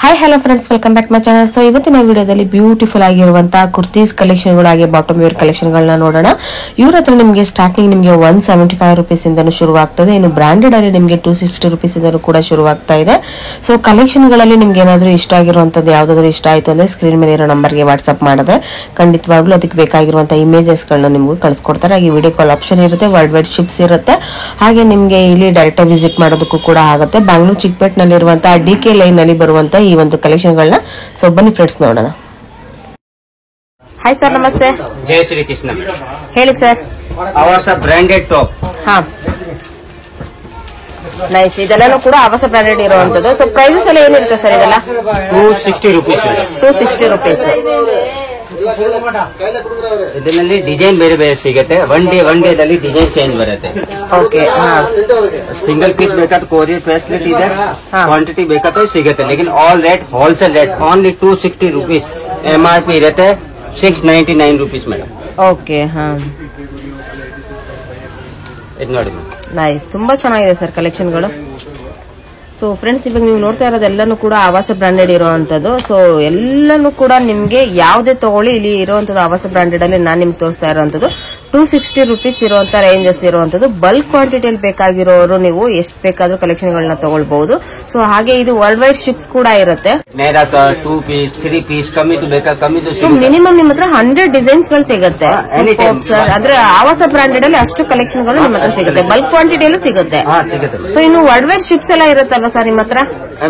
Hi hello friends, welcome back my channel. So ಇವತ್ತಿನ ವಿಡಿಯೋದಲ್ಲಿ beautiful ಆಗಿರುವಂತಹ ಕುರ್ತೀಸ್ ಕಲೆಕ್ಷನ್ಗಳು ಹಾಗೆ ಬಾಟಮ್ ವೇರ್ ಕಲೆಕ್ಷನ್ ಗಳನ್ನ ನೋಡೋಣ. ಇವ್ರ ಹತ್ರ ನಿಮಗೆ ಸ್ಟಾರ್ಟಿಂಗ್ ನಿಮಗೆ 175 ರೂಪೀಸ್ ಇಂದನೂ ಶುರುವಾಗ್ತದೆ. ಇನ್ನು ಬ್ರಾಂಡೆಡ್ ಅಲ್ಲಿ ನಿಮಗೆ 260 ರೂಪೀಸ್ ಇಂದನೂ ಕೂಡ ಶುರುವಾಗ್ತಾ ಇದೆ. ಸೊ ಕಲೆಕ್ಷನ್ ಗಳಲ್ಲಿ ನಿಮ್ಗೆ ಏನಾದ್ರೂ ಇಷ್ಟ ಆಗಿರುವಂತದ್ದು ಯಾವ್ದಾದ್ರು ಇಷ್ಟ ಆಯ್ತು ಅಂದ್ರೆ ಸ್ಕ್ರೀನ್ ಮೇಲೆ ಇರೋ ನಂಬರ್ಗೆ ವಾಟ್ಸ್ಆಪ್ ಮಾಡಿದ್ರೆ ಖಂಡಿತವಾಗ್ಲೂ ಅದಕ್ಕೆ ಬೇಕಾಗಿರುವಂತಹ ಇಮೇಜಸ್ ಗಳನ್ನ ನಿಮ್ಗೆ ಕಳಿಸ್ಕೊಡ್ತಾರೆ. ಹಾಗೆ ವಿಡಿಯೋ ಕಾಲ್ ಆಪ್ಷನ್ ಇರುತ್ತೆ, ವರ್ಲ್ಡ್ ವೈಡ್ ಶಿಪ್ಸ್ ಇರುತ್ತೆ. ಹಾಗೆ ನಿಮ್ಗೆ ಇಲ್ಲಿ ಡೈರೆಕ್ಟ್ ಆಗಿ ವಿಸಿಟ್ ಮಾಡೋದಕ್ಕೂ ಕೂಡ ಆಗುತ್ತೆ. ಬ್ಯಾಂಗ್ಳೂರ್ ಚಿಕ್ಕಪೇಟ್ ನಲ್ಲಿ ಇರುವಂತಹ DK ಲೈನ್ ನಲ್ಲಿ ಬರುವಂತಹ ಈ ಒಂದು ಕಲೆಕ್ಷನ್ ಗಳನ್ನ ಸೊ ಬನ್ನಿ ಫ್ರೆಂಡ್ಸ್ ನೋಡೋಣ. ಹಾಯ್ ಸರ್, ನಮಸ್ತೆ. ಜೈ ಶ್ರೀ ಕೃಷ್ಣ. ಹೇಳಿ ಸರ್. ಆವಾಸ ಬ್ರಾಂಡೆಡ್ ಟಾಪ್. ಹಾ, ನೈಸ್. ಇದೆಲ್ಲನೂ ಕೂಡ ಆವಾಸ ಬ್ರಾಂಡೆಡ್ ಇರುವಂತದ್ದು. ಸೊ ಪ್ರೈಸಸ್ ಎಲ್ಲ ಏನಿರುತ್ತೆ ಸರ್ ಇದೆಲ್ಲ? 260 ರೂಪೀಸ್. 260 ರೂಪೀಸ್. ಇದರಲ್ಲಿ ಡಿಸೈನ್ ಬೇರೆ ಬೇರೆ ಸಿಗುತ್ತೆ. ಒನ್ ಡೇದಲ್ಲಿ ಡಿಸೈನ್ ಚೇಂಜ್ ಬರುತ್ತೆ. ಓಕೆ. ಸಿಂಗಲ್ ಪೀಸ್ ಬೇಕಾದ್ರೆ ಕೊರಿಯರ್ ಫೆಸಿಲಿಟಿ ಇದೆ, ಕ್ವಾಂಟಿಟಿ ಬೇಕಾದ್ರೆ ಸಿಗುತ್ತೆ. ಲೇಕಿನ್ all rate wholesale rate only 260 rupees. MRP ಇರುತ್ತೆ 699 ರೂಪೀಸ್ ಮೇಡಮ್. ಓಕೆ. ಹಾ, ಇದು ನೋಡಿ ನೈಸ್. ತುಂಬಾ ಚೆನ್ನಾಗಿದೆ ಸರ್ ಕಲೆಕ್ಷನ್ಗಳು. ಸೊ ಫ್ರೆಂಡ್ಸ್, ಇವಾಗ ನೀವು ನೋಡ್ತಾ ಇರೋದೆಲ್ಲಾನು ಕೂಡ ಆವಾಸ ಬ್ರಾಂಡೆಡ್ ಇರುವಂತದ್ದು. ಸೊ ಎಲ್ಲಾನು ಕೂಡ ನಿಮ್ಗೆ ಯಾವ್ದೇ ತಗೊಳ್ಳಿ, ಇಲ್ಲಿ ಇರುವಂತದ್ದು ಆವಾಸ ಬ್ರಾಂಡೆಡ್ ಅಲ್ಲಿ ನಾನು ನಿಮ್ಗೆ ತೋರಿಸ್ತಾ ಇರುವಂತದ್ದು 260 ರೂಪೀಸ್ ಇರುವಂತ ರೇಂಜಸ್ ಇರುವಂತದ್ದು. ಬಲ್ಕ್ ಕ್ವಾಂಟಿಟಿಯಲ್ಲಿ ಬೇಕಾಗಿರೋರು ನೀವು ಎಷ್ಟು ಬೇಕಾದ್ರೂ ಕಲೆಕ್ಷನ್ ಗಳನ್ನ ತಗೊಳ್ಬಹುದು. ಸೊ ಹಾಗೆ ಇದು ವರ್ಲ್ಡ್ ವೈಡ್ ಶಿಪ್ಸ್ ಕೂಡ ಇರುತ್ತೆ. 2 ಪೀಸ್ 3 ಪೀಸ್ ಕಮ್ಮಿದು ಬೇಕಾ ಕಮ್ಮಿದು. ಸೊ ಮಿನಿಮಮ್ ನಿಮ್ಮ ಹತ್ರ 100 ಡಿಸೈನ್ಸ್ ಗಳು ಸಿಗುತ್ತೆ. ಅಂದ್ರೆ ಆವಾಸ ಬ್ರಾಂಡೆಡ್ ಅಲ್ಲಿ ಅಷ್ಟು ಕಲೆಕ್ಷನ್ ಗಳು ನಿಮ್ಮ ಹತ್ರ ಸಿಗುತ್ತೆ. ಬಲ್ಕ್ ಕ್ವಾಂಟಿಟಿಯಲ್ಲೂ ಸಿಗುತ್ತೆ. ಸೊ ಇನ್ನು ವರ್ಲ್ಡ್ ವೈಡ್ ಶಿಪ್ಸ್ ಎಲ್ಲ ಇರುತ್ತಲ್ವಾ ಸರ್ ನಿಮ್ಮ ಹತ್ರ?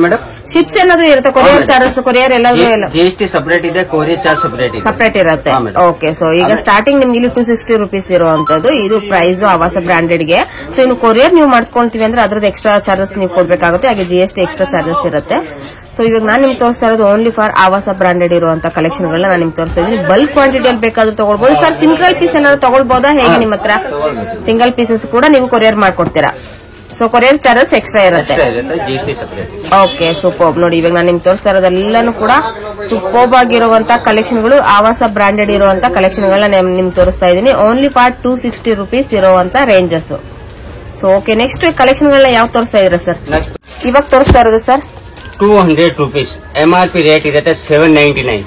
ಮೇಡಮ್ ಶಿಪ್ಸ್ ಏನಾದ್ರು ಇರುತ್ತೆ? ಕೊರಿಯರ್ ಚಾರ್ಜಸ್, ಕೊರಿಯರ್ ಎಲ್ಲಾದ್ರೂ GST ಸಪರೇಟ್ ಇದೆ, ಕೊರಿಯರ್ ಚಾರ್ಜ್ ಸಪರೇಟ್ ಇರುತ್ತೆ. ಓಕೆ. ಸೊ ಈಗ ಸ್ಟಾರ್ಟಿಂಗ್ ನಿಮ್ಗೆ ಇಲ್ಲಿ 260 ರೂಪೀಸ್ ಇರುವಂತದ್ದು. ಇದು ಪ್ರೈಸ್ ಆವಾಸ ಬ್ರಾಂಡೆಡ್ ಗೆ. ಸೊ ಇನ್ನು ಕೊರಿಯರ್ ನೀವು ಮಾಡಿಸ್ಕೊಂತೀವಿ ಅಂದ್ರೆ ಅದ್ರದ್ದು ಎಕ್ಸ್ಟ್ರಾ ಚಾರ್ಜಸ್ ನೀವು ಕೊಡ್ಬೇಕಾಗುತ್ತೆ. ಹಾಗೆ GST ಎಕ್ಸ್ಟ್ರಾ ಚಾರ್ಜಸ್ ಇರುತ್ತೆ. ಸೊ ಇವಾಗ ನಾನು ನಿಮ್ಗೆ ತೋರಿಸ್ತಾ ಇರೋದು ಓನ್ಲಿ ಫಾರ್ ಆವಾಸ ಬ್ರಾಂಡೆಡ್ ಇರುವಂತ ಕಲೆಕ್ಷನ್ ಗಳನ್ನ ನಾನು ನಿಮ್ಗೆ ತೋರಿಸ್ತಾ ಇದ್ದೀನಿ. ಬಲ್ಕ್ ಕ್ವಾಂಟಿಟಿಯಲ್ಲಿ ಬೇಕಾದ್ರೂ ತಗೊಳ್ಬಹುದು ಸರ್. ಸಿಂಗಲ್ ಪೀಸ್ ಏನಾದ್ರು ತಗೊಳ್ಬಹುದಾ ಹೇಗೆ ನಿಮ್ಮ ಹತ್ರ? ಸಿಂಗಲ್ ಪೀಸಸ್ ಕೂಡ ನೀವು ಕೊರಿಯರ್ ಮಾಡ್ಕೊಡ್ತೀರಾ. ಸೊ ಕೊರಿಯರ್ ಚಾರ್ಜಸ್ ಎಕ್ಸ್ಟ್ರಾ ಇರುತ್ತೆ. Okay, superb. ನೋಡಿ ಇವಾಗ ನಾನು ನಿಮ್ಗೆ ತೋರಿಸ್ತಾ ಇರೋದೆಲ್ಲಾನು ಕೂಡ ಸೂಪರ್ಬ್ ಆಗಿರುವಂತ ಕಲೆಕ್ಷನ್ ಗಳು, ಆವಾಸ ಬ್ರಾಂಡೆಡ್ ಇರುವಂತ ಕಲೆಕ್ಷನ್ ಗಳನ್ನ ನಿಮ್ಗೆ ತೋರಿಸ್ತಾ ಇದ್ದೀನಿ. ಓನ್ಲಿ ಫಾರ್ 260 ರೂಪೀಸ್ ಇರುವಂತ ranges. So okay, next collection ಗಳನ್ನ ಯಾವ ತೋರಿಸ್ತಾ ಇದ್ದೀರಾ ಸರ್? ಇವಾಗ ತೋರಿಸ್ತಾ ಇರೋದು ಸರ್ 200 ರೂಪೀಸ್. MRP ರೇಟ್ ಇರುತ್ತೆ 799.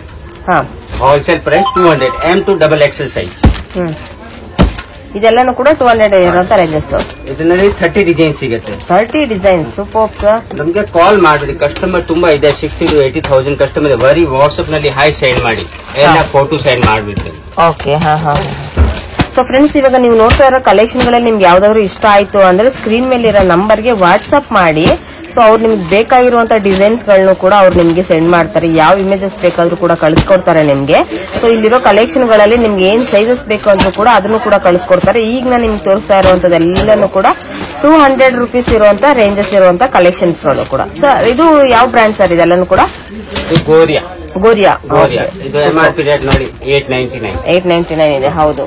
ಹಾ, wholesale price 200. M to XXL size. ಇದೆಲ್ಲಾನು ಕೂಡ 200 ಇರುವಂತ ರೇಂಜಸ್. ಇದರಲ್ಲಿ 30 ಡಿಸೈನ್ ಸಿಗುತ್ತೆ. 30 ಡಿಸೈನ್. Super sir. ನಮ್ಗೆ ಕಾಲ್ ಮಾಡಿರಿ. ಕಸ್ಟಮರ್ ತುಂಬಾ ಇದೆ, 60 to 80,000 ಕಸ್ಟಮರ್ ಇದೆ. ಬರೀ ವಾಟ್ಸ್ಆಪ್ ನಲ್ಲಿ ಹಾಯ್ ಸೆಂಡ್ ಮಾಡಿ, ಎಲ್ಲ ಫೋಟೋ ಸೆಂಡ್ ಮಾಡ್ಬಿಡ್ತೀವಿ. ಓಕೆ. ಹಾ ಹಾ. ಸೊ ಫ್ರೆಂಡ್ಸ್, ಇವಾಗ ನೀವು ನೋಡ್ತಾ ಇರೋ ಕಲೆಕ್ಷನ್ ಗಳಲ್ಲಿ ನಿಮ್ಗೆ ಯಾವ್ದಾದ್ರು ಇಷ್ಟ ಆಯ್ತು ಅಂದ್ರೆ ಸ್ಕ್ರೀನ್ ಮೇಲೆ ಇರೋ ನಂಬರ್ಗೆ ವಾಟ್ಸ್ಆಪ್ ಮಾಡಿ. ಸೊ ಅವ್ರು ನಿಮ್ಗೆ ಬೇಕಾಗಿರುವಂತ ಡಿಸೈನ್ಸ್ ಗಳನ್ನು ಕೂಡ ಅವ್ರು ನಿಮ್ಗೆ ಸೆಂಡ್ ಮಾಡ್ತಾರೆ. ಯಾವ ಇಮೇಜಸ್ ಬೇಕಾದ್ರೂ ಕೂಡ ಕಳಿಸ್ಕೊಡ್ತಾರೆ ನಿಮ್ಗೆ. ಸೊ ಇಲ್ಲಿರೋ ಕಲೆಕ್ಷನ್ ಗಳಲ್ಲಿ ನಿಮ್ಗೆ ಏನ್ ಸೈಜಸ್ ಬೇಕು ಅಂದ್ರೂ ಕೂಡ ಅದನ್ನು ಕೂಡ ಕಳಿಸ್ಕೊಡ್ತಾರೆ. ಈಗ ನಾನು ನಿಮ್ಗೆ ತೋರಿಸ್ತಾ ಇರುವಂತದ್ದೆಲ್ಲನೂ ಕೂಡ 200 ರೂಪೀಸ್ ಇರುವಂತ ರೇಂಜಸ್ ಇರುವಂತ ಕಲೆಕ್ಷನ್ಸ್ ಗಳು ಕೂಡ. ಸರ್ ಇದು ಯಾವ ಬ್ರ್ಯಾಂಡ್ ಸರ್ ಇದೆಲ್ಲನೂ ಕೂಡ? ಗೋರಿಯಾ. ಇದು MRP ರೇಟ್ ನೋಡಿ 899 ಇದೆ. ಹೌದು,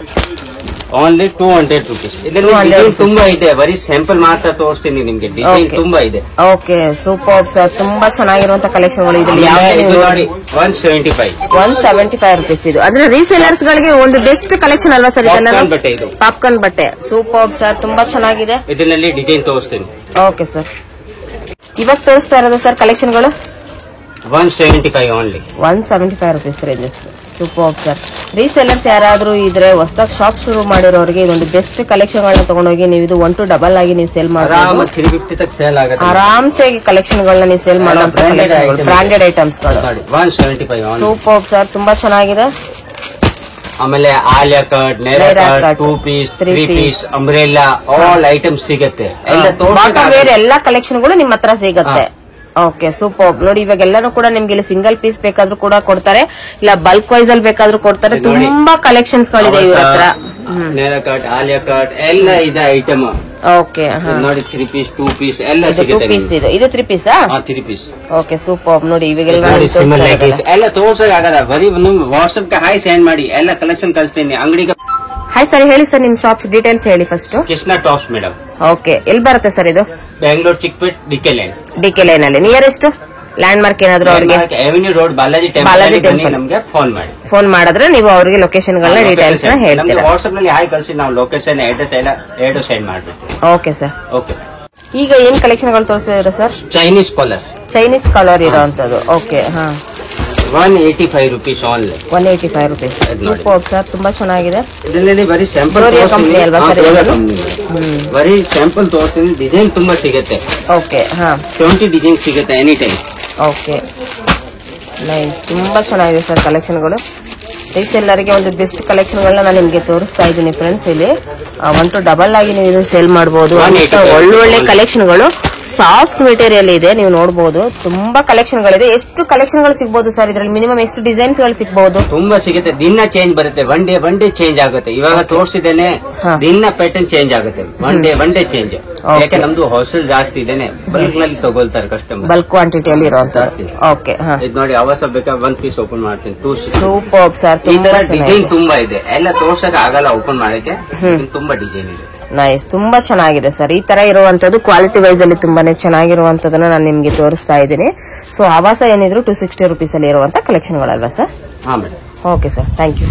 ಓನ್ಲಿ 200 ರೂಪೀಸ್. ಇದರಲ್ಲಿ ತುಂಬಾ ಇದೆ, ಬರೀ ಸ್ಯಾಂಪಲ್ ಮಾತ್ರ ತೋರಿಸ್ತೀನಿ ನಿಮ್ಗೆ. ಡಿಸೈನ್ ತುಂಬಾ ಇದೆ. Okay, super sir. ತುಂಬಾ ಚೆನ್ನಾಗಿರುವಂತ ಕಲೆಕ್ಷನ್ ಗಳು ಇದರಲ್ಲಿ. ನೋಡಿ 175 ರೂಪೀಸ್. ಇದು ಅಂದ್ರೆ ರೀಸೇಲರ್ಸ್ ಗಳಿಗೆ ಒಂದು ಬೆಸ್ಟ್ ಕಲೆಕ್ಷನ್ ಅಲ್ವಾ ಸರ್? ಇದೆಲ್ಲ ಬಟ್ಟೆ, ಇದು ಪಾಪ್ಕಾರ್ನ್ ಬಟ್ಟೆ. ಸೂಪರ್ ಸರ್, ತುಂಬಾ ಚೆನ್ನಾಗಿದೆ. ಇದರಲ್ಲಿ ಡಿಸೈನ್ ತೋರಿಸ್ತೀನಿ. ಓಕೆ ಸರ್, ಇವಾಗ ತೋರಿಸ್ತಾ ಇರೋದು ಸರ್ ಕಲೆಕ್ಷನ್ ಗಳು 175 only. 175 rupees ranges. Super sir. Resellers ಯಾರಾದ್ರೂ ಇದ್ರೆ ಹೊಸದಾಗಿ ಶಾಪ್ ಶುರು ಮಾಡಿರೋರಿಗೆ ಇದೊಂದು ಬೆಸ್ಟ್ ಕಲೆಕ್ಷನ್ ಗಳನ್ನ ತಗೊಂಡೋಗಿ ನೀವು ಇದು 1 to ಡಬಲ್ ಆಗಿ ನೀವು ಸೇಲ್ ಮಾಡಬಹುದು. 350 ತಕ್ ಸೇಲ್ ಆಗುತ್ತೆ ಆರಾಮ್ಸೆ. ಕಲೆಕ್ಷನ್ ಗಳನ್ನ ನೀವು ಸೇಲ್ ಮಾಡೋ ಬ್ರಾಂಡೆಡ್ ಐಟಮ್ಸ್ ಗಳು. 175. ಸೂಪರ್ ಸರ್, ತುಂಬಾ ಚೆನ್ನಾಗಿದೆ. ಆಮೇಲೆ Alia cut, Naira cut, 2 piece 3 piece umbrella all items ಸಿಗುತ್ತೆ. ಎಲ್ಲಾ ಕಲೆಕ್ಷನ್ ಗಳು ನಿಮ್ಮ ಹತ್ರ ಸಿಗುತ್ತೆ. Okay, super. ನೋಡಿ ಇವಾಗ ಎಲ್ಲಾನು ಕೂಡ ನಿಮ್ಗೆ ಇಲ್ಲಿ ಸಿಂಗಲ್ ಪೀಸ್ ಬೇಕಾದ್ರೂ ಕೂಡ ಕೊಡ್ತಾರೆ, ಇಲ್ಲ ಬಲ್ಕ್ ವೈಸ್ ಅಲ್ಲಿ ಬೇಕಾದ್ರೂ ಕೊಡ್ತಾರೆ. ತುಂಬಾ ಕಲೆಕ್ಷನ್ಸ್ ಗಳಿದೆ ಇವ್ರ ಹತ್ರ. ನೇರಾ ಕಟ್, ಆಲಿಯಾ ಕಟ್ ಎಲ್ಲ ಇದೆ ಐಟಮ್. ಓಕೆ, ನೋಡಿ 3 ಪೀಸ್ 2 ಪೀಸ್ ಎಲ್ಲ ಸಿಗುತ್ತೆ. 2 ಪೀಸ್ ಇದು 3 ಪೀಸ್. 3 ಪೀಸ್. Okay, super. ನೋಡಿ ಇವಾಗೆಲ್ಲ ಎಲ್ಲ ತೋರ್ಸೋಕಾಗಲ್ಲ, ಬರೀ ವಾಟ್ಸ್ಆಪ್ ಗೆ ಹಾಯ್ ಸೆಂಡ್ ಮಾಡಿ, ಎಲ್ಲ ಕಲೆಕ್ಷನ್ ಕಳಿಸ್ತೀನಿ ಅಂಗಡಿಗೆ. ಹಾಯ್ ಸರ್, ಹೇಳಿ ಸರ್ ನಿಮ್ ಶಾಪ್ ಡೀಟೇಲ್ಸ್ ಹೇಳಿ first. Krishna tops madam. Okay, ಎಲ್ಲಿ ಬರುತ್ತೆ ಸರ್ ಇದು? ಬೆಂಗಳೂರು ಚಿಕ್ಕಪೇಟ್ DK ಲೈನ್ ಅಲ್ಲಿ. ನಿಯರೆಸ್ಟ್ ಲ್ಯಾಂಡ್ ಮಾರ್ಕ್ ಏನಾದ್ರು ಅವ್ರಿಗೆ? Avenue road Balaji temple. ನಮಗೆ ಫೋನ್ ಮಾಡಿದ್ರೆ ನೀವು ಅವರಿಗೆ ಲೊಕೇಶನ್ ಗಳನ್ನ ಡೀಟೇಲ್ಸ್ ನ ಹೇಳ್ತೀರಾ. ವಾಟ್ಸ್ಆಪ್ ನಲ್ಲಿ ಹಾಯ್ ಕಳಿಸಿ, ನಾವು ಲೊಕೇಶನ್ ಅಡ್ರೆಸ್ ಎಲ್ಲ ಸೆಂಡ್ ಮಾಡ್ಬಿಡ್ತೀವಿ. Okay sir. ಓಕೆ. ಈಗ ಏನ್ ಕಲೆಕ್ಷನ್ ಗಳು ತೋರಿಸಿದ್ರೆ sir? Chinese collar. Chinese collar ಇರೋಂಥದ್ದು. ಓಕೆ. ಹಾ, 185 rupees only. 185 rupees. Super sir, ತುಂಬಾ ಚೆನ್ನಾಗಿದೆ. ಇದರಲ್ಲಿ ಬರೀ ಸ್ಯಾಂಪಲ್ ಕಂಪನಿ ಅಲ್ವಾ ಸರ್? ಬರೀ ಸ್ಯಾಂಪಲ್ ತೋರಿಸ್ತೀನಿ. ಡಿಸೈನ್ ತುಂಬಾ ಸಿಗುತ್ತೆ. ಓಕೆ. ಹಾ, 20 ಡಿಸೈನ್ ಸಿಗುತ್ತೆ ಎನಿ ಟೈಮ್. Okay, nice. ತುಂಬಾ ಚೆನ್ನಾಗಿದೆ ಸರ್ ಕಲೆಕ್ಷನ್ಗಳು. ರೀಸೆಲ್ಲರಿಗೆ ಒಂದು ಬೆಸ್ಟ್ ಕಲೆಕ್ಷನ್ ಗಳನ್ನ ನಾನು ನಿಮ್ಗೆ ತೋರಿಸ್ತಾ ಇದ್ದೀನಿ ಫ್ರೆಂಡ್ಸ್. ಇಲ್ಲಿ 1 to ಡಬಲ್ ಆಗಿ ನೀವು ಇದನ್ನ ಸೇಲ್ ಮಾಡಬಹುದು. ಒಳ್ಳೊಳ್ಳೆ ಕಲೆಕ್ಷನ್ಗಳು, ಸಾಫ್ಟ್ ಮೆಟೀರಿಯಲ್ ಇದೆ, ನೀವು ನೋಡಬಹುದು. ತುಂಬಾ ಕಲೆಕ್ಷನ್ ಗಳಿದೆ. ಎಷ್ಟು ಕಲೆಕ್ಷನ್ ಗಳು ಸಿಗಬಹುದು ಸರ್ ಇದರಲ್ಲಿ? ಮಿನಿಮಮ್ ಎಷ್ಟು ಡಿಸೈನ್ಸ್ ಗಳು ಸಿಗಬಹುದು? ತುಂಬಾ ಸಿಗುತ್ತೆ. ದಿನ ಚೇಂಜ್ ಬರುತ್ತೆ. ಒನ್ ಡೇ ಚೇಂಜ್ ಆಗುತ್ತೆ. ಇವಾಗ ತೋರಿಸಿದ್ದೇನೆ, ದಿನ ಪ್ಯಾಟರ್ನ್ ಚೇಂಜ್ ಆಗುತ್ತೆ. One day change. ಯಾಕೆ ನಮ್ದು ಹೋಲ್ಸೇಲ್ ಜಾಸ್ತಿ ಇದೇನೆ, ಬಲ್ಕ್ ನಲ್ಲಿ ತಗೊಳ್ತಾರೆ ಕಸ್ಟಮರ್. ಬಲ್ಕ್ ಕ್ವಾಂಟಿಟಿಯಲ್ಲಿ ಇರುವಂತ. ಓಕೆ. ಇದು ನೋಡಿ, ಅವಶ್ಯ ಬೇಕಾ 1 piece ಓಪನ್ ಮಾಡ್ತೀನಿ. Super sir. ಈ ತರ ಡಿಸೈನ್ ತುಂಬಾ ಇದೆ. ಎಲ್ಲ ತೋರ್ಸಕ್ಕೆ ಆಗಲ್ಲ ಓಪನ್ ಮಾಡಕ್ಕೆ, ತುಂಬಾ ಡಿಸೈನ್ ಇದೆ. ನೈಸ್, ತುಂಬಾ ಚೆನ್ನಾಗಿದೆ ಸರ್. ಈ ತರ ಇರುವಂತದ್ದು ಕ್ವಾಲಿಟಿ ವೈಸ್ ಅಲ್ಲಿ ತುಂಬಾನೇ ಚೆನ್ನಾಗಿರುವಂತದನ್ನ ನಾನು ನಿಮ್ಗೆ ತೋರಿಸ್ತಾ ಇದ್ದೀನಿ. ಸೊ ಆವಾಸ ಏನಿದ್ರು 260 rupees ಅಲ್ಲಿ ಇರುವಂತ ಕಲೆಕ್ಷನ್ ಗಳಲ್ವಾ ಸರ್? ಹಾ madam. Okay sir, thank you.